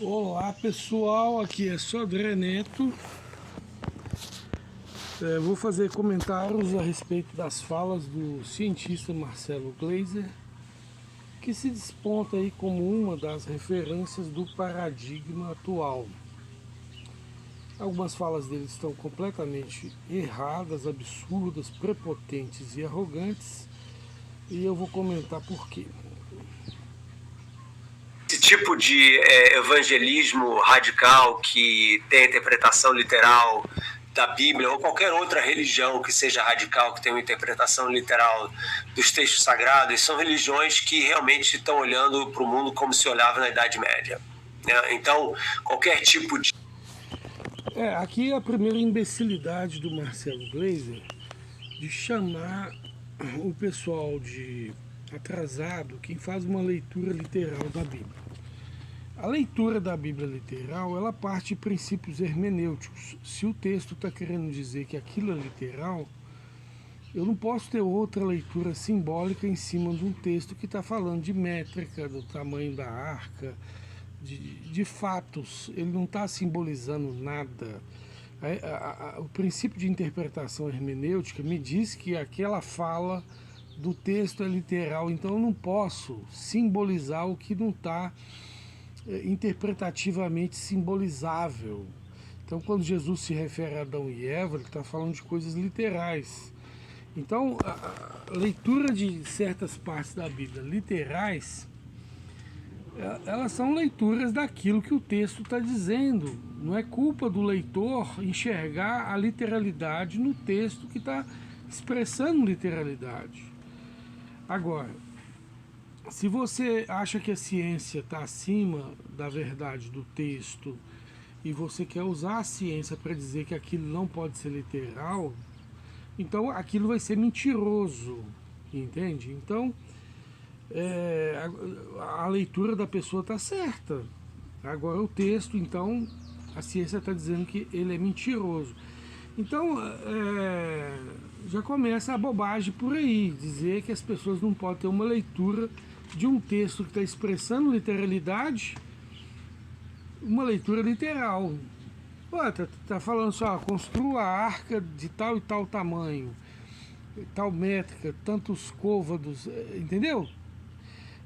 Olá pessoal, aqui é Sodré Neto. Vou fazer comentários a respeito das falas do cientista Marcelo Gleiser, que se desponta aí como uma das referências do paradigma atual. Algumas falas dele estão completamente erradas, absurdas, prepotentes e arrogantes, e eu vou comentar por quê. Esse tipo de evangelismo radical que tem a interpretação literal da Bíblia ou qualquer outra religião que seja radical, que tenha uma interpretação literal dos textos sagrados, são religiões que realmente estão olhando para o mundo como se olhava na Idade Média. Então, qualquer tipo de... Aqui é a primeira imbecilidade do Marcelo Gleiser de chamar o pessoal de atrasado quem faz uma leitura literal da Bíblia. A leitura da Bíblia literal, ela parte de princípios hermenêuticos. Se o texto está querendo dizer que aquilo é literal, eu não posso ter outra leitura simbólica em cima de um texto que está falando de métrica, do tamanho da arca, de fatos. Ele não está simbolizando nada. O princípio de interpretação hermenêutica me diz que aquela fala do texto é literal, então eu não posso simbolizar o que não está interpretativamente simbolizável. Então, quando Jesus se refere a Adão e Eva, ele está falando de coisas literais. Então, a leitura de certas partes da Bíblia literais, elas são leituras daquilo que o texto está dizendo. Não é culpa do leitor enxergar a literalidade no texto que está expressando literalidade. Agora, se você acha que a ciência está acima da verdade do texto e você quer usar a ciência para dizer que aquilo não pode ser literal, então aquilo vai ser mentiroso, entende? Então, a leitura da pessoa está certa. Agora o texto, então, a ciência está dizendo que ele é mentiroso. Então, já começa a bobagem por aí, dizer que as pessoas não podem ter uma leitura de um texto que está expressando literalidade, uma leitura literal. Tá falando só, construa a arca de tal e tal tamanho, tal métrica, tantos côvados, entendeu?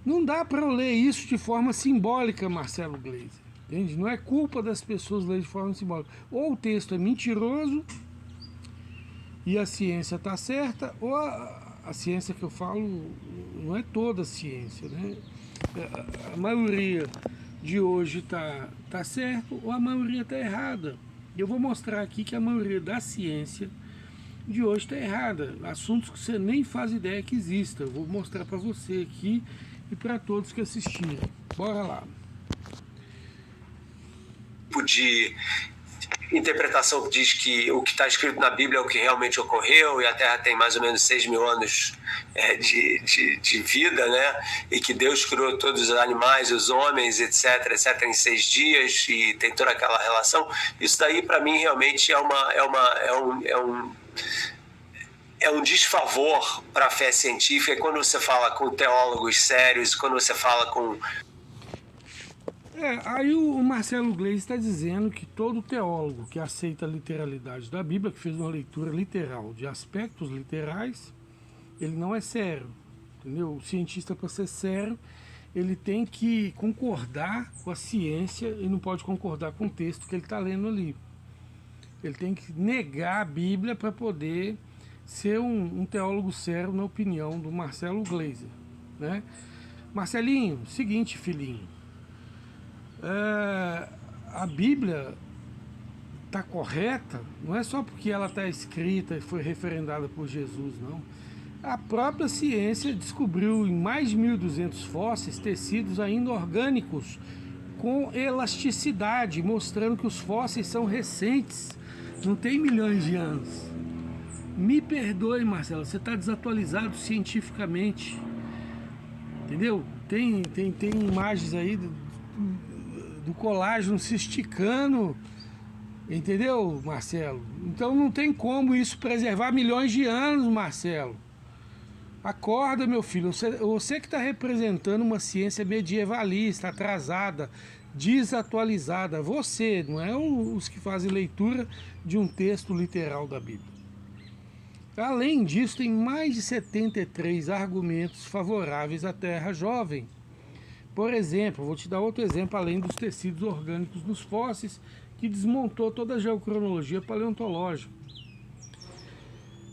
Não dá para eu ler isso de forma simbólica, Marcelo Gleiser, entende? Não é culpa das pessoas lerem de forma simbólica. Ou o texto é mentiroso e a ciência está certa, ou a ciência que eu falo não é toda a ciência, né? A maioria de hoje tá certo ou a maioria está errada. Eu vou mostrar aqui que a maioria da ciência de hoje está errada. Assuntos que você nem faz ideia que existam. Eu vou mostrar para você aqui e para todos que assistirem. Bora lá. De interpretação que diz que o que está escrito na Bíblia é o que realmente ocorreu e a Terra tem mais ou menos 6.000 anos de vida, né? E que Deus criou todos os animais, os homens, etc, etc, em 6 dias e tem toda aquela relação. Isso daí, para mim, realmente é um desfavor para a fé científica. E quando você fala com teólogos sérios, quando você fala com... Aí o Marcelo Gleiser está dizendo que todo teólogo que aceita a literalidade da Bíblia, que fez uma leitura literal de aspectos literais, ele não é sério, entendeu? O cientista, para ser sério, ele tem que concordar com a ciência e não pode concordar com o texto que ele está lendo ali. Ele tem que negar a Bíblia para poder ser um teólogo sério, na opinião do Marcelo Gleiser, né? Marcelinho, seguinte, filhinho. A Bíblia está correta, não é só porque ela está escrita e foi referendada por Jesus, não. A própria ciência descobriu em mais de 1.200 fósseis tecidos ainda orgânicos com elasticidade, mostrando que os fósseis são recentes, não tem milhões de anos. Me perdoe, Marcelo, você está desatualizado cientificamente, entendeu? Tem imagens aí do colágeno se esticando, entendeu, Marcelo? Então não tem como isso preservar milhões de anos, Marcelo. Acorda, meu filho, você que está representando uma ciência medievalista, atrasada, desatualizada. Você, não é os que fazem leitura de um texto literal da Bíblia. Além disso, tem mais de 73 argumentos favoráveis à terra jovem. Por exemplo, vou te dar outro exemplo, além dos tecidos orgânicos nos fósseis, que desmontou toda a geocronologia paleontológica.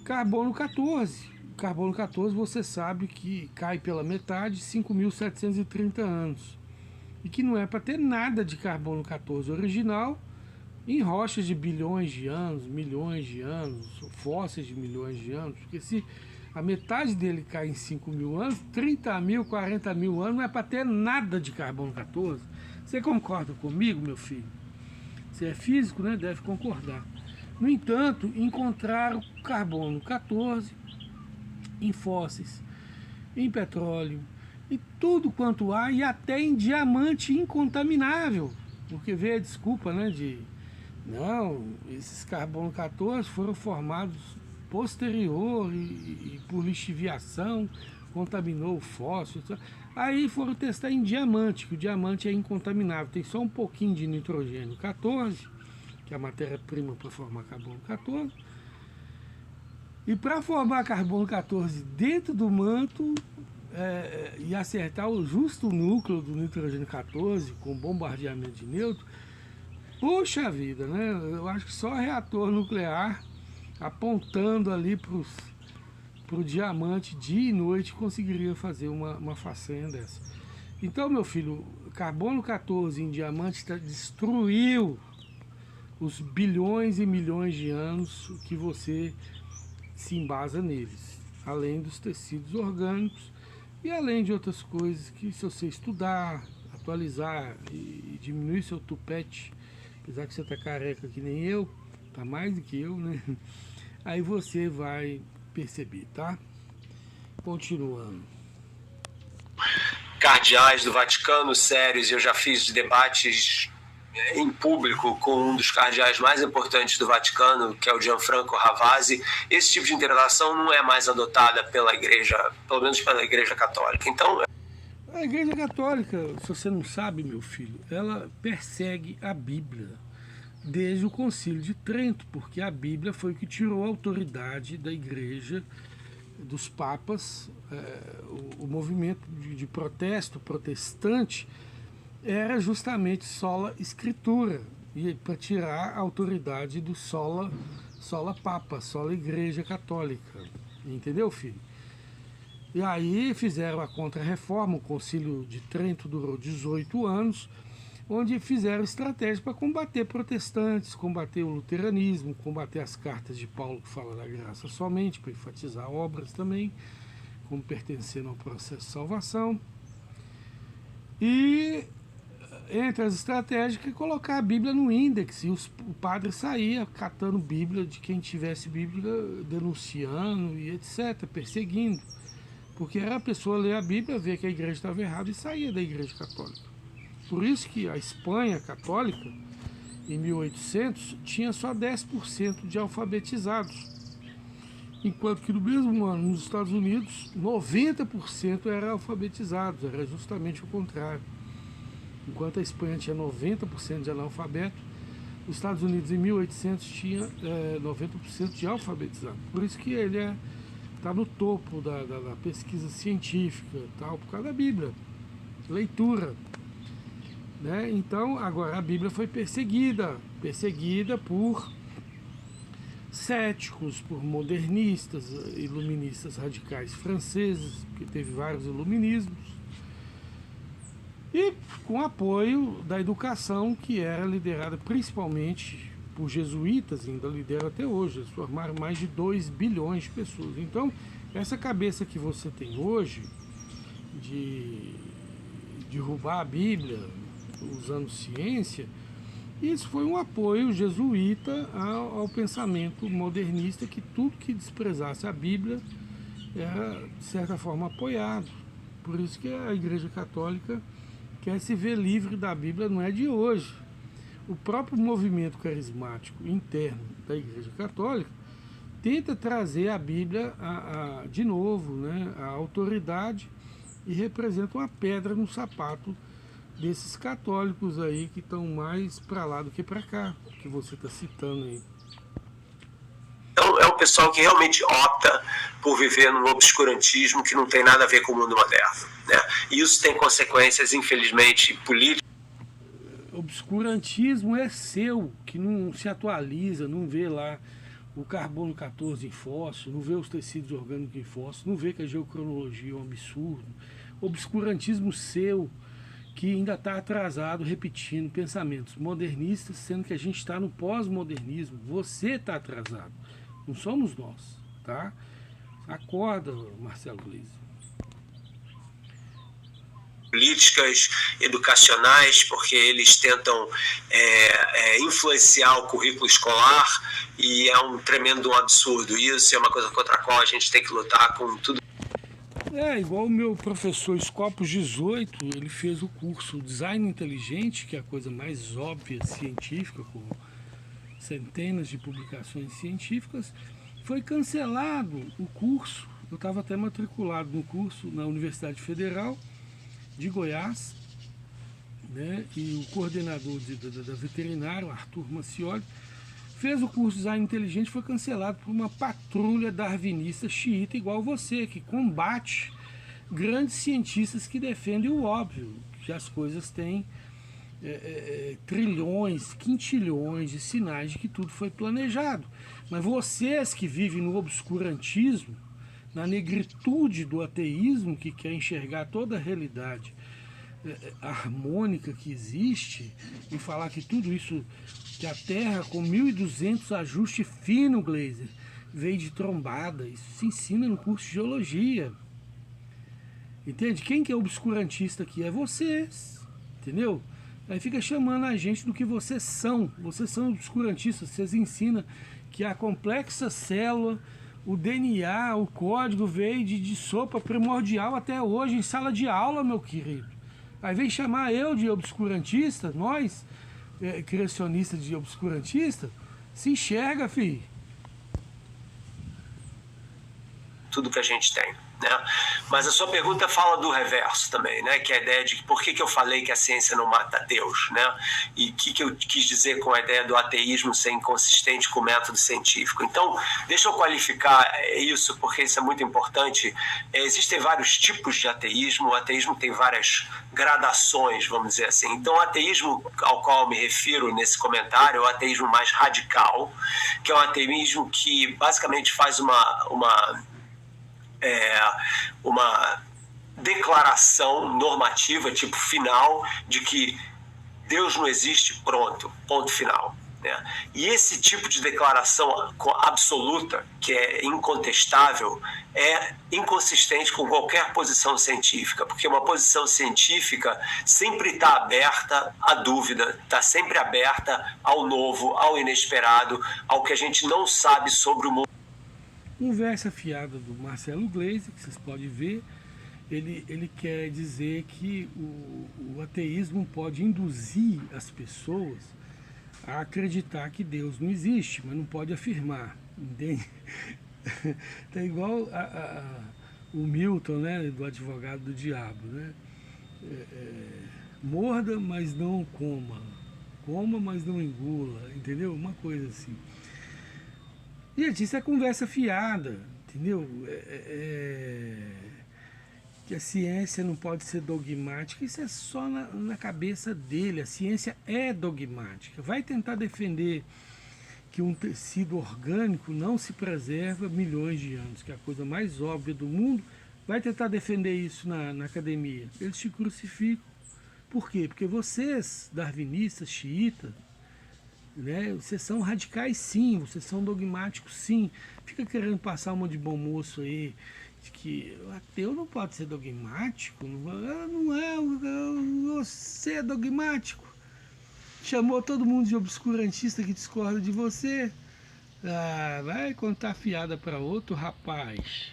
Carbono 14. Carbono 14, você sabe que cai pela metade, 5.730 anos. E que não é para ter nada de carbono 14 original em rochas de bilhões de anos, milhões de anos, fósseis de milhões de anos. Porque se a metade dele cai em 5.000 anos, 30.000, 40.000 anos, não é para ter nada de carbono 14. Você concorda comigo, meu filho? Você é físico, né? Deve concordar. No entanto, encontraram carbono 14 em fósseis, em petróleo, em tudo quanto há, e até em diamante incontaminável. Porque veio a desculpa, né, não, esses carbono 14 foram formados posterior e por lixiviação, contaminou o fóssil. Aí foram testar em diamante, que o diamante é incontaminável, tem só um pouquinho de nitrogênio 14, que é a matéria-prima para formar carbono 14. E para formar carbono 14 dentro do manto e acertar o justo núcleo do nitrogênio 14 com bombardeamento de nêutron, puxa vida, né? Eu acho que só reator nuclear apontando ali para o diamante dia e noite conseguiria fazer uma façanha dessa. Então, meu filho, carbono 14 em diamante destruiu os bilhões e milhões de anos que você se embasa neles, além dos tecidos orgânicos e além de outras coisas que, se você estudar, atualizar e diminuir seu tupete, apesar que você está careca que nem eu, tá mais do que eu, né? Aí você vai perceber, tá? Continuando. Cardeais do Vaticano sérios, eu já fiz debates em público com um dos cardeais mais importantes do Vaticano, que é o Gianfranco Ravasi. Esse tipo de interação não é mais adotada pela igreja, pelo menos pela igreja católica. Então, a igreja católica, se você não sabe, meu filho, ela persegue a Bíblia desde o Concílio de Trento, porque a Bíblia foi o que tirou a autoridade da igreja, dos papas. O movimento de protesto protestante era justamente sola escritura, e para tirar a autoridade do sola papa, sola igreja católica. Entendeu, filho? E aí fizeram a Contra-Reforma, o Concílio de Trento durou 18 anos, onde fizeram estratégias para combater protestantes, combater o luteranismo, combater as cartas de Paulo que fala da graça somente, para enfatizar obras também, como pertencendo ao processo de salvação. E entre as estratégias que colocar a Bíblia no índex, e o padre saía catando Bíblia de quem tivesse Bíblia, denunciando e etc., perseguindo. Porque era a pessoa ler a Bíblia, ver que a igreja estava errada e saía da igreja católica. Por isso que a Espanha católica, em 1800, tinha só 10% de alfabetizados. Enquanto que no mesmo ano, nos Estados Unidos, 90% eram alfabetizados, era justamente o contrário. Enquanto a Espanha tinha 90% de analfabeto, os Estados Unidos em 1800 tinha 90% de alfabetizados. Por isso que ele está no topo da pesquisa científica, tal, por causa da Bíblia, leitura. Né? Então, agora a Bíblia foi perseguida por céticos, por modernistas, iluministas radicais franceses, que teve vários iluminismos, e com apoio da educação, que era liderada principalmente por jesuítas, ainda lidera até hoje. Eles formaram mais de 2 bilhões de pessoas. Então, essa cabeça que você tem hoje de derrubar a Bíblia usando ciência, isso foi um apoio jesuíta ao pensamento modernista, que tudo que desprezasse a Bíblia era, de certa forma, apoiado. Por isso que a Igreja Católica quer se ver livre da Bíblia, não é de hoje. O próprio movimento carismático interno da Igreja Católica tenta trazer a Bíblia de novo, né, a autoridade, e representa uma pedra no sapato desses católicos aí que estão mais para lá do que para cá, que você está citando aí. Então, é um pessoal que realmente opta por viver num obscurantismo que não tem nada a ver com o mundo moderno, né? E isso tem consequências, infelizmente, políticas. Obscurantismo é seu, que não se atualiza, não vê lá o carbono 14 em fósforo, não vê os tecidos orgânicos em fósforo, não vê que a geocronologia é um absurdo. Obscurantismo seu, que ainda está atrasado, repetindo pensamentos modernistas, sendo que a gente está no pós-modernismo. Você está atrasado, não somos nós, tá? Acorda, Marcelo Gleisi. Políticas, educacionais, porque eles tentam influenciar o currículo escolar, e é um tremendo absurdo. Isso é uma coisa contra a qual a gente tem que lutar com tudo. Igual o meu professor Scopus 18, ele fez o curso Design Inteligente, que é a coisa mais óbvia científica, com centenas de publicações científicas. Foi cancelado o curso. Eu estava até matriculado no curso na Universidade Federal de Goiás, né? E o coordenador da veterinária, Arthur Macioli, fez o curso de Design Inteligente, foi cancelado por uma patrulha darwinista xiita igual você, que combate grandes cientistas que defendem o óbvio, que as coisas têm trilhões, quintilhões de sinais de que tudo foi planejado. Mas vocês que vivem no obscurantismo, na negritude do ateísmo, que quer enxergar toda a realidade harmônica que existe, e falar que tudo isso, que a Terra com 1.200 ajustes finos, Gleiser, veio de trombada. Isso se ensina no curso de Geologia. Entende? Quem que é obscurantista aqui? É vocês. Entendeu? Aí fica chamando a gente do que vocês são. Vocês são obscurantistas. Vocês ensinam que a complexa célula, o DNA, o código veio de sopa primordial até hoje em sala de aula, meu querido. Aí vem chamar eu de obscurantista, nós, criacionistas de obscurantista, se enxerga, filho. Tudo que a gente tem, né? Mas a sua pergunta fala do reverso também, né? Que é a ideia de por que eu falei que a ciência não mata Deus, né? E o que eu quis dizer com a ideia do ateísmo ser inconsistente com o método científico. Então, deixa eu qualificar isso, porque isso é muito importante. Existem vários tipos de ateísmo. O ateísmo tem várias gradações, vamos dizer assim. Então, o ateísmo ao qual eu me refiro nesse comentário é o ateísmo mais radical, que é um ateísmo que basicamente faz uma declaração normativa, tipo final, de que Deus não existe, pronto, ponto final, né? E esse tipo de declaração absoluta, que é incontestável, é inconsistente com qualquer posição científica, porque uma posição científica sempre está aberta à dúvida, está sempre aberta ao novo, ao inesperado, ao que a gente não sabe sobre o mundo. Conversa fiada do Marcelo Gleisi, que vocês podem ver, ele quer dizer que o ateísmo pode induzir as pessoas a acreditar que Deus não existe, mas não pode afirmar, entende? É igual o Milton, né, do advogado do diabo, né? Morda, mas não coma, coma, mas não engula, entendeu? Uma coisa assim. Gente, isso é conversa fiada, entendeu? Que a ciência não pode ser dogmática, isso é só na cabeça dele. A ciência é dogmática. Vai tentar defender que um tecido orgânico não se preserva milhões de anos, que é a coisa mais óbvia do mundo. Vai tentar defender isso na academia. Eles te crucificam. Por quê? Porque vocês, darwinistas, xiitas, né? Vocês são radicais sim, vocês são dogmáticos sim. Fica querendo passar uma de bom moço aí, de que o ateu não pode ser dogmático. Não é, você é dogmático. Chamou todo mundo de obscurantista que discorda de você. Vai contar fiada para outro, rapaz.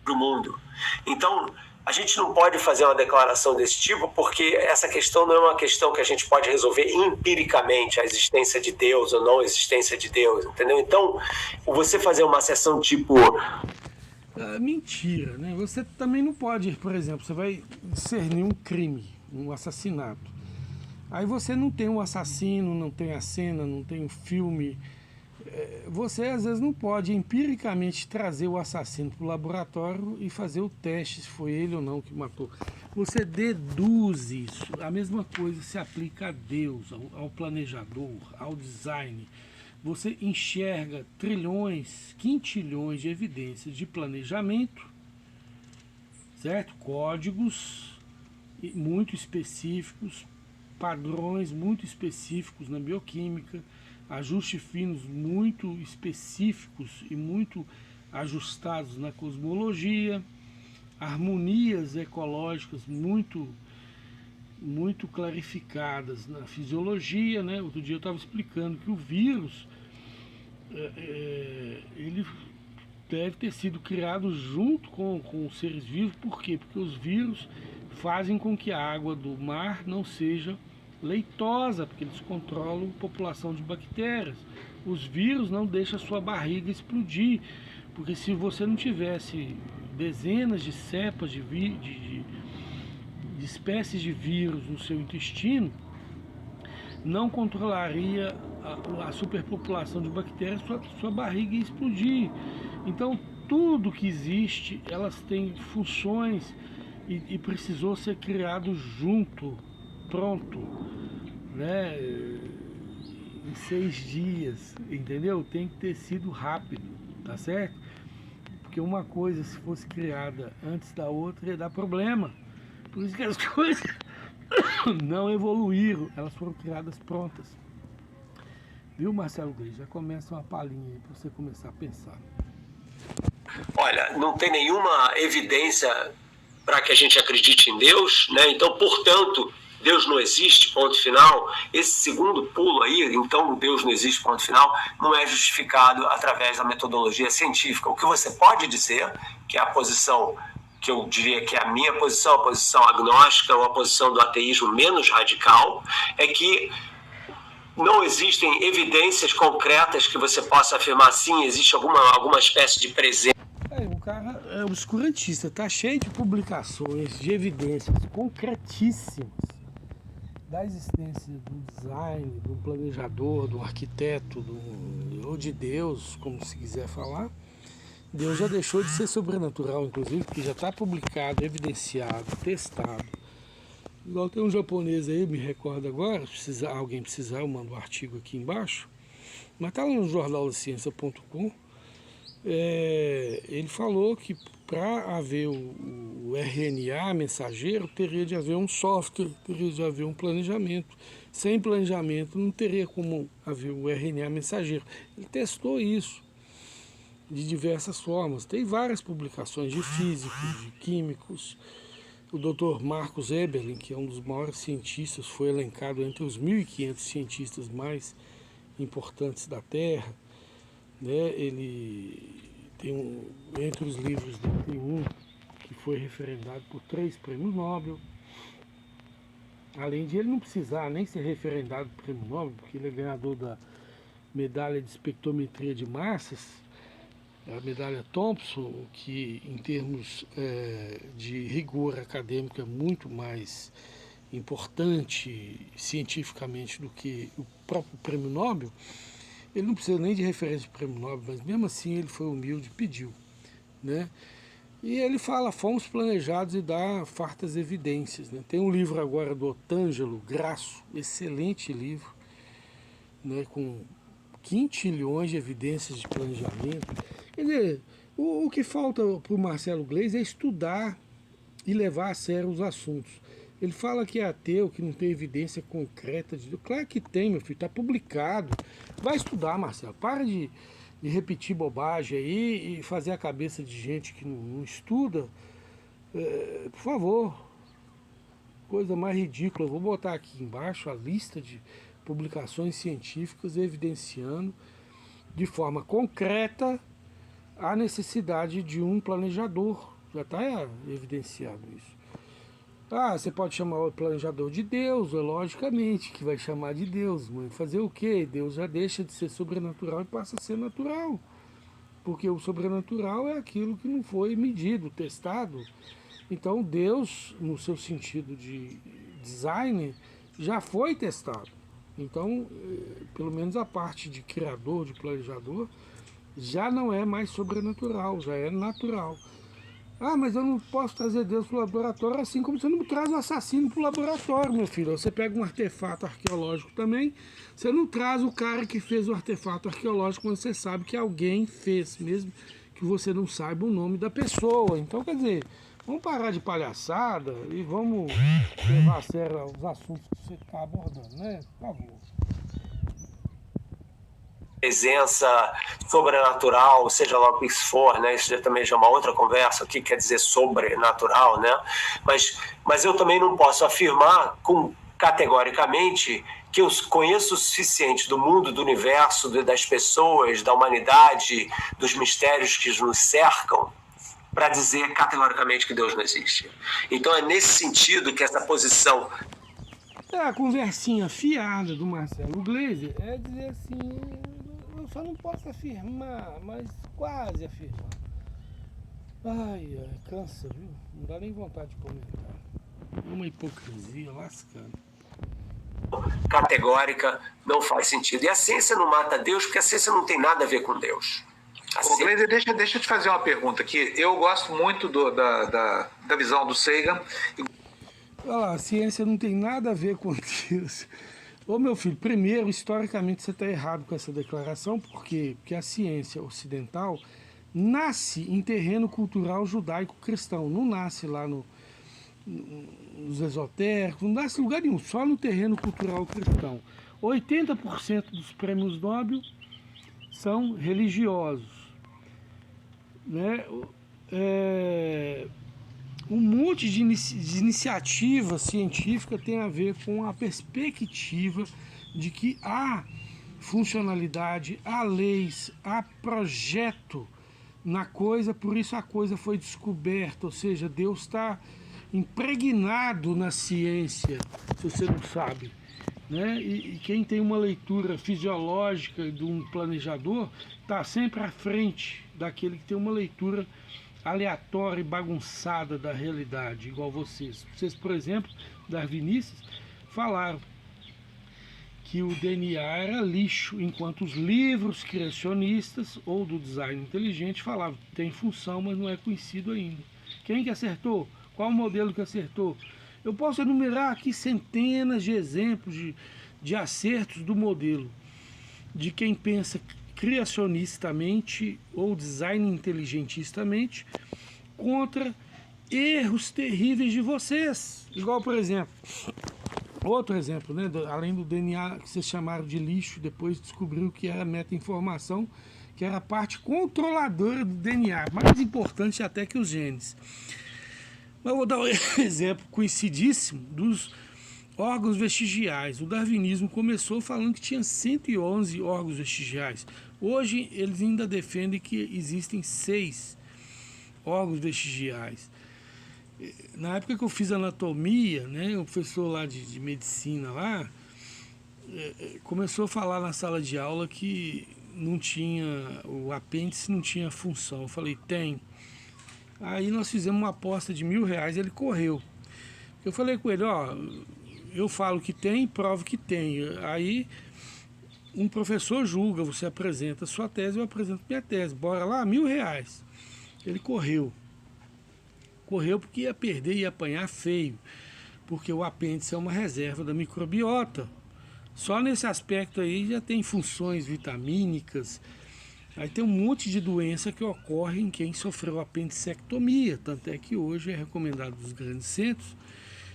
Pro mundo. Então, a gente não pode fazer uma declaração desse tipo, porque essa questão não é uma questão que a gente pode resolver empiricamente, a existência de Deus ou não existência de Deus, entendeu? Então, você fazer uma sessão tipo... Mentira, né? Você também não pode, por exemplo, você vai discernir um crime, um assassinato. Aí você não tem um assassino, não tem a cena, não tem um filme. Você às vezes não pode empiricamente trazer o assassino para o laboratório e fazer o teste se foi ele ou não que matou. Você deduz isso. A mesma coisa se aplica a Deus, ao planejador, ao design. Você enxerga trilhões, quintilhões de evidências de planejamento, certo? Códigos muito específicos, padrões muito específicos na bioquímica, ajustes finos muito específicos e muito ajustados na cosmologia, harmonias ecológicas muito clarificadas na fisiologia, né? Outro dia eu estava explicando que o vírus ele deve ter sido criado junto com os seres vivos. Por quê? Porque os vírus fazem com que a água do mar não seja leitosa, porque eles controlam a população de bactérias. Os vírus não deixam a sua barriga explodir, porque se você não tivesse dezenas de cepas de espécies de vírus no seu intestino, não controlaria a superpopulação de bactérias, sua barriga ia explodir. Então, tudo que existe, elas têm funções e precisou ser criado junto, pronto, né? Em 6 dias, entendeu? Tem que ter sido rápido, tá certo? Porque uma coisa, se fosse criada antes da outra, ia dar problema. Por isso que as coisas não evoluíram, elas foram criadas prontas. Viu, Marcelo Gleis? Já começa uma palhinha aí para você começar a pensar. Olha, não tem nenhuma evidência para que a gente acredite em Deus, né? Então, portanto, Deus não existe, ponto final. Esse segundo pulo aí, então Deus não existe, ponto final, não é justificado através da metodologia científica. O que você pode dizer, que é a posição que eu diria que é a minha posição, a posição agnóstica ou a posição do ateísmo menos radical, é que não existem evidências concretas que você possa afirmar sim, existe alguma espécie de presença. O cara é obscurantista, tá cheio de publicações, de evidências concretíssimas da existência do design, do planejador, do arquiteto, ou de Deus, como se quiser falar. Deus já deixou de ser sobrenatural, inclusive, porque já está publicado, evidenciado, testado. Igual tem um japonês aí, me recordo agora, se alguém precisar, eu mando um artigo aqui embaixo, mas está lá no jornal da ciência.com. Ele falou que para haver o RNA mensageiro, teria de haver um software, teria de haver um planejamento. Sem planejamento não teria como haver o RNA mensageiro. Ele testou isso de diversas formas. Tem várias publicações de físicos, de químicos. O Dr. Marcus Eberlin, que é um dos maiores cientistas, foi elencado entre os 1.500 cientistas mais importantes da Terra. Né? Ele tem entre os livros dele tem um que foi referendado por 3 prêmios Nobel. Além de ele não precisar nem ser referendado por prêmio Nobel, porque ele é ganhador da medalha de espectrometria de massas, a medalha Thompson, que em termos de rigor acadêmico é muito mais importante cientificamente do que o próprio prêmio Nobel. Ele não precisa nem de referência de prêmio Nobel, mas mesmo assim ele foi humilde e pediu, né? E ele fala, fomos planejados e dá fartas evidências, né? Tem um livro agora do Otângelo Grasso, excelente livro, né? Com quintilhões de evidências de planejamento. Quer dizer, o que falta para o Marcelo Gleis é estudar e levar a sério os assuntos. Ele fala que é ateu, que não tem evidência concreta de Deus. Claro que tem, meu filho, está publicado. Vai estudar, Marcelo. Para de repetir bobagem aí e fazer a cabeça de gente que não estuda. Por favor. Coisa mais ridícula. Eu vou botar aqui embaixo a lista de publicações científicas evidenciando de forma concreta a necessidade de um planejador. Já está evidenciado isso. Você pode chamar o planejador de Deus, logicamente, que vai chamar de Deus, mas fazer o quê? Deus já deixa de ser sobrenatural e passa a ser natural. Porque o sobrenatural é aquilo que não foi medido, testado. Então Deus, no seu sentido de designer já foi testado. Então, pelo menos a parte de criador, de planejador, já não é mais sobrenatural, já é natural. Ah, mas eu não posso trazer Deus para o laboratório, assim como você não traz o assassino para o laboratório, meu filho. Você pega um artefato arqueológico também, você não traz o cara que fez o artefato arqueológico quando você sabe que alguém fez, mesmo que você não saiba o nome da pessoa. Então, quer dizer, vamos parar de palhaçada e vamos levar a sério os assuntos que você está abordando, né? Por favor. Presença sobrenatural, seja lá o que for, né? Isso também já é uma outra conversa, o que quer dizer sobrenatural, né? Mas eu também não posso afirmar categoricamente que eu conheço o suficiente do mundo, do universo, das pessoas, da humanidade, dos mistérios que nos cercam, para dizer categoricamente que Deus não existe. Então é nesse sentido que essa posição... A conversinha fiada do Marcelo Gleiser é dizer assim, eu só não posso afirmar, mas quase afirmar. Ai, cansa, viu? Não dá nem vontade de comentar. Uma hipocrisia lascando. Categórica não faz sentido. E a ciência não mata Deus, porque a ciência não tem nada a ver com Deus. Ô, Gleiser, deixa eu te fazer uma pergunta aqui. Eu gosto muito da visão do Sagan. Olha lá, a ciência não tem nada a ver com Deus. Ô meu filho, primeiro, historicamente você está errado com essa declaração, por quê? Porque a ciência ocidental nasce em terreno cultural judaico-cristão, não nasce lá nos esotéricos, não nasce em lugar nenhum, só no terreno cultural cristão. 80% dos prêmios Nobel são religiosos, né? Um monte de iniciativa científica tem a ver com a perspectiva de que há funcionalidade, há leis, há projeto na coisa, por isso a coisa foi descoberta, ou seja, Deus está impregnado na ciência, se você não sabe, né? E quem tem uma leitura fisiológica de um planejador está sempre à frente daquele que tem uma leitura aleatória e bagunçada da realidade, igual vocês. Vocês, por exemplo, darwinistas, falaram que o DNA era lixo, enquanto os livros criacionistas ou do design inteligente falavam que tem função, mas não é conhecido ainda. Quem que acertou? Qual o modelo que acertou? Eu posso enumerar aqui centenas de exemplos de acertos do modelo, de quem pensa criacionistamente ou design inteligentistamente contra erros terríveis de vocês. Igual, por exemplo, outro exemplo, né? Além do DNA que vocês chamaram de lixo, depois descobriu que era meta-informação, que era a parte controladora do DNA, mais importante até que os genes. Mas eu vou dar um exemplo conhecidíssimo dos órgãos vestigiais. O darwinismo começou falando que tinha 111 órgãos vestigiais. Hoje eles ainda defendem que existem 6 órgãos vestigiais. Na época que eu fiz anatomia, né, o professor lá de medicina lá, começou a falar na sala de aula que não tinha, o apêndice não tinha função. Eu falei, tem. Aí nós fizemos uma aposta de R$1.000, ele correu. Eu falei com ele, ó, eu falo que tem, provo que tem. Aí um professor julga, você apresenta a sua tese, eu apresento minha tese. Bora lá, R$1.000. Ele correu. Correu porque ia perder, ia apanhar feio. Porque o apêndice é uma reserva da microbiota. Só nesse aspecto aí já tem funções vitamínicas. Aí tem um monte de doença que ocorre em quem sofreu apendicectomia. Tanto é que hoje é recomendado nos grandes centros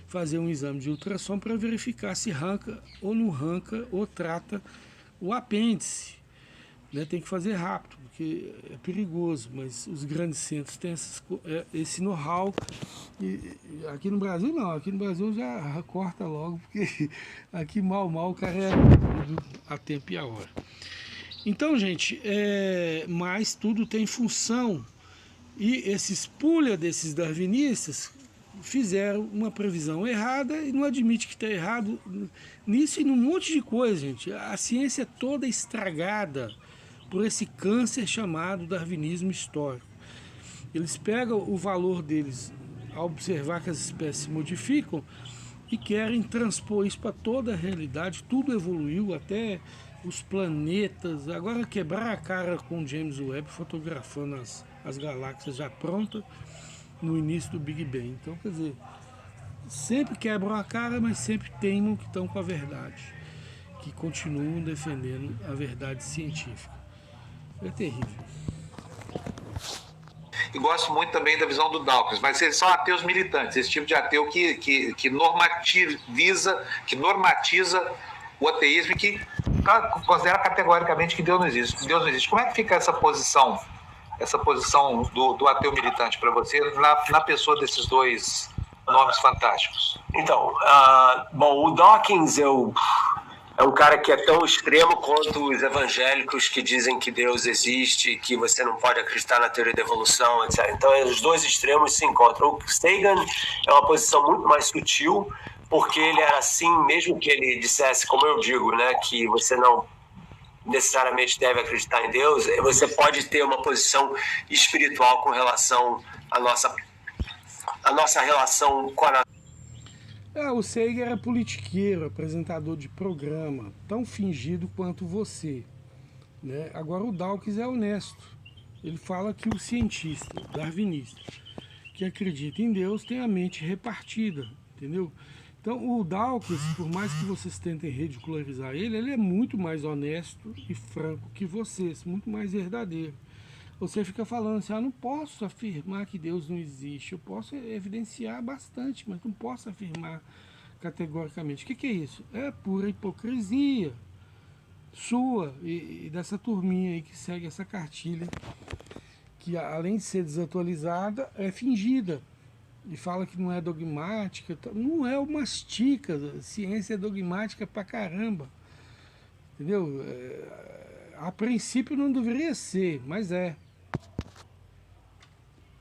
fazer um exame de ultrassom para verificar se arranca ou não arranca ou trata o apêndice. Né? Tem que fazer rápido, porque é perigoso, mas os grandes centros têm esse know-how. Aqui no Brasil não, aqui no Brasil já corta logo, porque aqui mal o cara é tudo a tempo e a hora. Então, gente, mas tudo tem função, e esses pulha desses darwinistas fizeram uma previsão errada e não admite que está errado nisso e num monte de coisa, gente. A ciência é toda estragada por esse câncer chamado darwinismo histórico. Eles pegam o valor deles ao observar que as espécies se modificam e querem transpor isso para toda a realidade. Tudo evoluiu, até os planetas. Agora quebrar a cara com James Webb fotografando as galáxias já prontas no início do Big Bang. Então, quer dizer, sempre quebram a cara, mas sempre teimam que estão com a verdade, que continuam defendendo a verdade científica. É terrível. E gosto muito também da visão do Dawkins, mas eles são ateus militantes, esse tipo de ateu que normatiza o ateísmo e que considera categoricamente que Deus não existe. Deus não existe. Como é que fica essa posição do ateu militante para você na pessoa desses dois nomes fantásticos? Então, bom, o Dawkins é um cara que é tão extremo quanto os evangélicos que dizem que Deus existe, que você não pode acreditar na teoria da evolução, etc. Então, os dois extremos se encontram. O Sagan é uma posição muito mais sutil, porque ele era assim, mesmo que ele dissesse, como eu digo, né, que você não necessariamente deve acreditar em Deus, você pode ter uma posição espiritual com relação à nossa relação com a natureza. O Sagan era politiqueiro, apresentador de programa, tão fingido quanto você, né? Agora o Dawkins é honesto. Ele fala que o cientista, darwinista, que acredita em Deus tem a mente repartida, entendeu? Então o Dawkins, por mais que vocês tentem ridicularizar ele é muito mais honesto e franco que vocês, muito mais verdadeiro. Você fica falando assim, não posso afirmar que Deus não existe, eu posso evidenciar bastante, mas não posso afirmar categoricamente. O que é isso? É pura hipocrisia sua e dessa turminha aí que segue essa cartilha, que além de ser desatualizada, é fingida. E fala que não é dogmática, não é uma mastica, a ciência é dogmática pra caramba, entendeu? A princípio não deveria ser, mas é.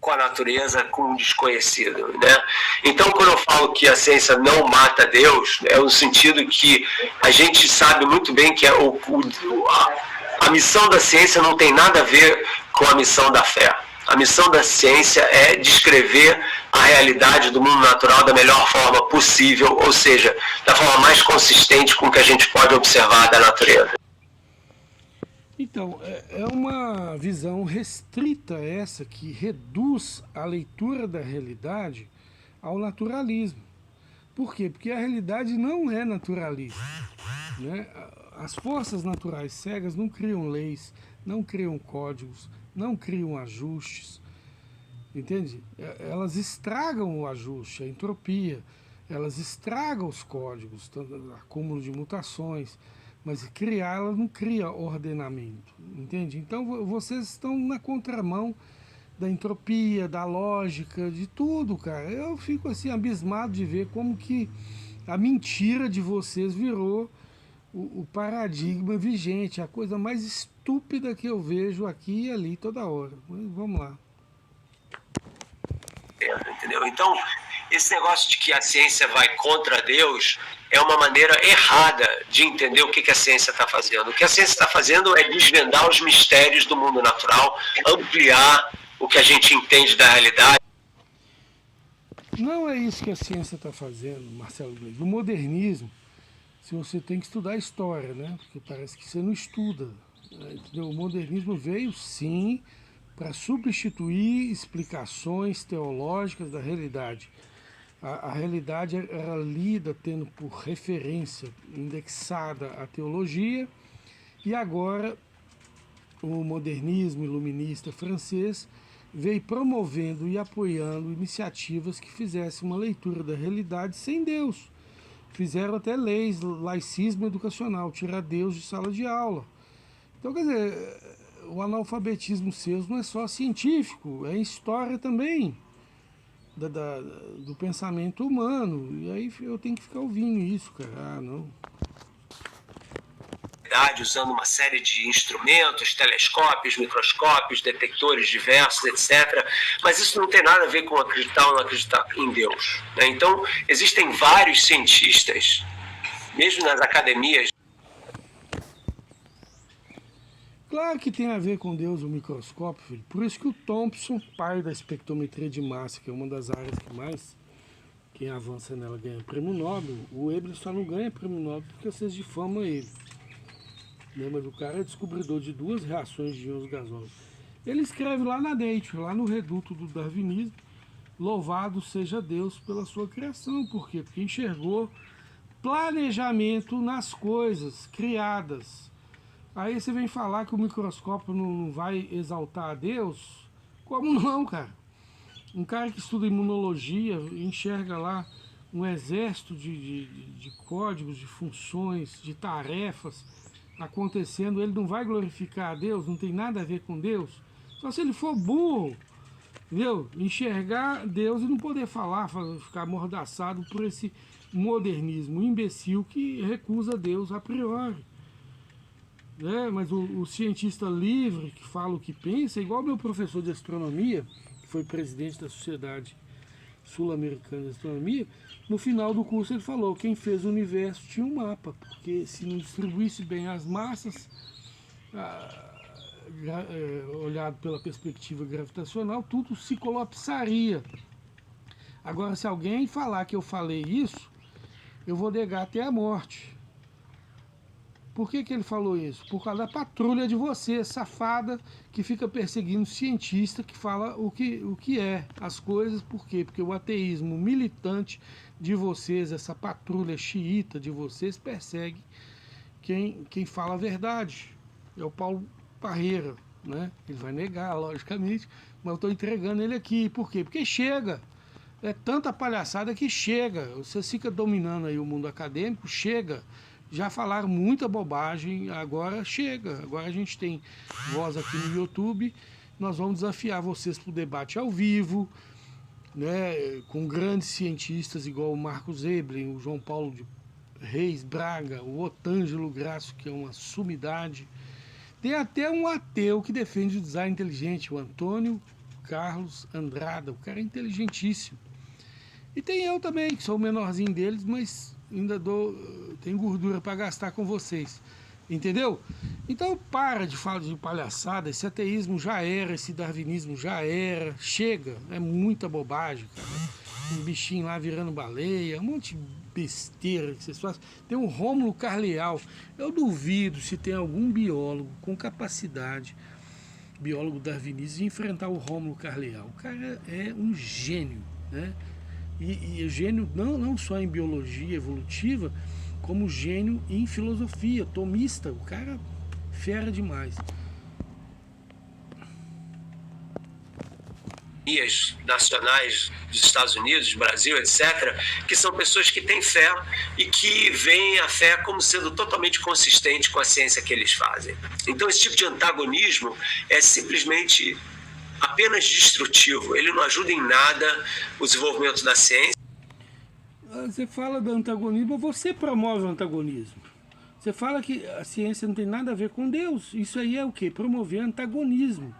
Com a natureza, com o desconhecido, né? Então, quando eu falo que a ciência não mata Deus, é no sentido que a gente sabe muito bem que a missão da ciência não tem nada a ver com a missão da fé. A missão da ciência é descrever a realidade do mundo natural da melhor forma possível, ou seja, da forma mais consistente com que a gente pode observar da natureza. Então, é uma visão restrita essa que reduz a leitura da realidade ao naturalismo. Por quê? Porque a realidade não é naturalista, né? As forças naturais cegas não criam leis, não criam códigos, não criam ajustes, entende? Elas estragam o ajuste, a entropia, elas estragam os códigos, acúmulo de mutações, mas ela não cria ordenamento, entende? Então vocês estão na contramão da entropia, da lógica, de tudo, cara. Eu fico assim abismado de ver como que a mentira de vocês virou o paradigma vigente, a coisa mais estúpida que eu vejo aqui e ali toda hora. Mas vamos lá. Entendeu? Então, esse negócio de que a ciência vai contra Deus é uma maneira errada de entender o que a ciência está fazendo. O que a ciência está fazendo é desvendar os mistérios do mundo natural, ampliar o que a gente entende da realidade. Não é isso que a ciência está fazendo, Marcelo Gleisi. No modernismo, se você tem que estudar história, né? Porque parece que você não estuda. Entendeu? O modernismo veio, sim, para substituir explicações teológicas da realidade. A realidade era lida tendo por referência, indexada à teologia, e agora o modernismo iluminista francês veio promovendo e apoiando iniciativas que fizessem uma leitura da realidade sem Deus. Fizeram até leis, laicismo educacional, tirar Deus de sala de aula. Então, quer dizer, o analfabetismo seu não é só científico, é história também do pensamento humano. E aí eu tenho que ficar ouvindo isso, cara. Não. Usando uma série de instrumentos, telescópios, microscópios, detectores diversos, etc. Mas isso não tem nada a ver com acreditar ou não acreditar em Deus, né? Então, existem vários cientistas, mesmo nas academias. Claro que tem a ver com Deus o microscópio, filho. Por isso que o Thomson, pai da espectrometria de massa, que é uma das áreas quem avança nela ganha prêmio Nobel. O Ebner só não ganha prêmio Nobel porque vocês difamam ele. Né? Mas o cara é descobridor de 2 reações de íons gasosos. Ele escreve lá na Nature, lá no reduto do darwinismo, louvado seja Deus pela sua criação. Por quê? Porque enxergou planejamento nas coisas criadas. Aí você vem falar que o microscópio não vai exaltar a Deus? Como não, cara? Um cara que estuda imunologia enxerga lá um exército de códigos, de funções, de tarefas acontecendo, ele não vai glorificar a Deus, não tem nada a ver com Deus. Só se ele for burro, entendeu? Enxergar Deus e não poder falar, ficar amordaçado por esse modernismo imbecil que recusa Deus a priori. Né? Mas o cientista livre que fala o que pensa, é igual meu professor de astronomia, que foi presidente da Sociedade Sul-Americana de Astronomia, no final do curso ele falou, quem fez o universo tinha um mapa, porque se não distribuísse bem as massas, olhado pela perspectiva gravitacional, tudo se colapsaria. Agora, se alguém falar que eu falei isso, eu vou negar até a morte. Por que ele falou isso? Por causa da patrulha de você, safada, que fica perseguindo cientista que fala o que é as coisas. Por quê? Porque o ateísmo militante de vocês, essa patrulha xiita de vocês, persegue quem fala a verdade. É o Paulo Parreira, né? Ele vai negar, logicamente, mas eu estou entregando ele aqui. Por quê? Porque chega. É tanta palhaçada que chega. Você fica dominando aí o mundo acadêmico, chega. Já falaram muita bobagem, agora chega. Agora a gente tem voz aqui no YouTube. Nós vamos desafiar vocês para o debate ao vivo, né, com grandes cientistas igual o Marcos Eblin, o João Paulo de Reis Braga, o Otângelo Graço, que é uma sumidade. Tem até um ateu que defende o design inteligente, o Antônio Carlos Andrada. O cara é inteligentíssimo. E tem eu também, que sou o menorzinho deles, mas ainda tenho gordura para gastar com vocês. Entendeu? Então para de falar de palhaçada, esse ateísmo já era, esse darwinismo já era, chega, é muita bobagem, cara. Um bichinho lá virando baleia, um monte de besteira que vocês fazem. Tem um Rômulo Carleal, eu duvido se tem algum biólogo com capacidade, biólogo darwinista, de enfrentar o Rômulo Carleal. O cara é um gênio, né? E gênio não só em biologia evolutiva, como gênio em filosofia, tomista. O cara fera demais. Nacionais dos Estados Unidos, Brasil, etc., que são pessoas que têm fé e que veem a fé como sendo totalmente consistente com a ciência que eles fazem. Então esse tipo de antagonismo é simplesmente apenas destrutivo, ele não ajuda em nada o desenvolvimento da ciência. Você fala do antagonismo, você promove o antagonismo. Você fala que a ciência não tem nada a ver com Deus. Isso aí é o quê? Promover antagonismo,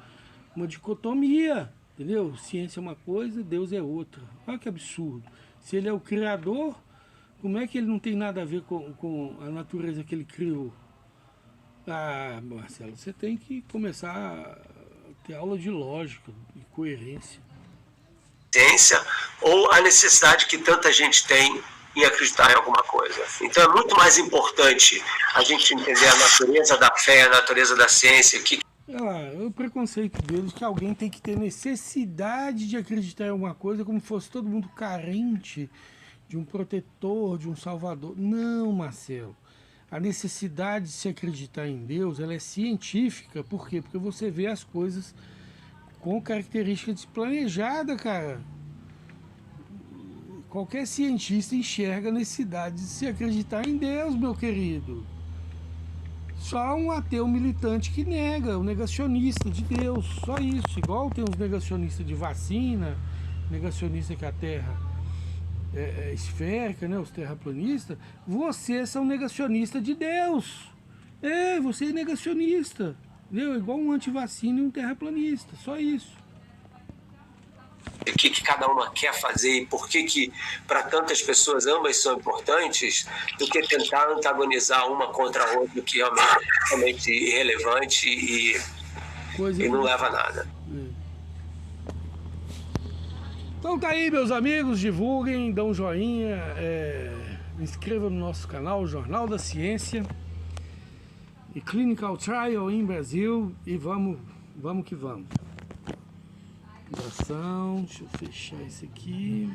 uma dicotomia, entendeu? Ciência é uma coisa, Deus é outra. Olha que absurdo. Se ele é o criador, como é que ele não tem nada a ver com a natureza que ele criou? Ah, Marcelo, você tem que começar a ter aula de lógica e coerência. Ciência ou a necessidade que tanta gente tem em acreditar em alguma coisa. Então é muito mais importante a gente entender a natureza da fé, a natureza da ciência. O preconceito deles que alguém tem que ter necessidade de acreditar em alguma coisa como fosse todo mundo carente de um protetor, de um salvador. Não, Marcelo. A necessidade de se acreditar em Deus, ela é científica. Por quê? Porque você vê as coisas com características planejadas, cara. Qualquer cientista enxerga a necessidade de se acreditar em Deus, meu querido. Só um ateu militante que nega, um negacionista de Deus, só isso. Igual tem os negacionistas de vacina, negacionista que a Terra é esférica, né? Os terraplanistas. Vocês são negacionistas de Deus. Você é negacionista. Entendeu? Igual um antivacina e um terraplanista, só isso. O que cada uma quer fazer e por que para tantas pessoas ambas são importantes, do que tentar antagonizar uma contra a outra, que realmente é totalmente irrelevante e não leva a nada. Então tá aí, meus amigos, divulguem, dão um joinha, inscrevam no nosso canal, o Jornal da Ciência e Clinical Trial em Brasil, e vamos que vamos. Abração, deixa eu fechar isso aqui.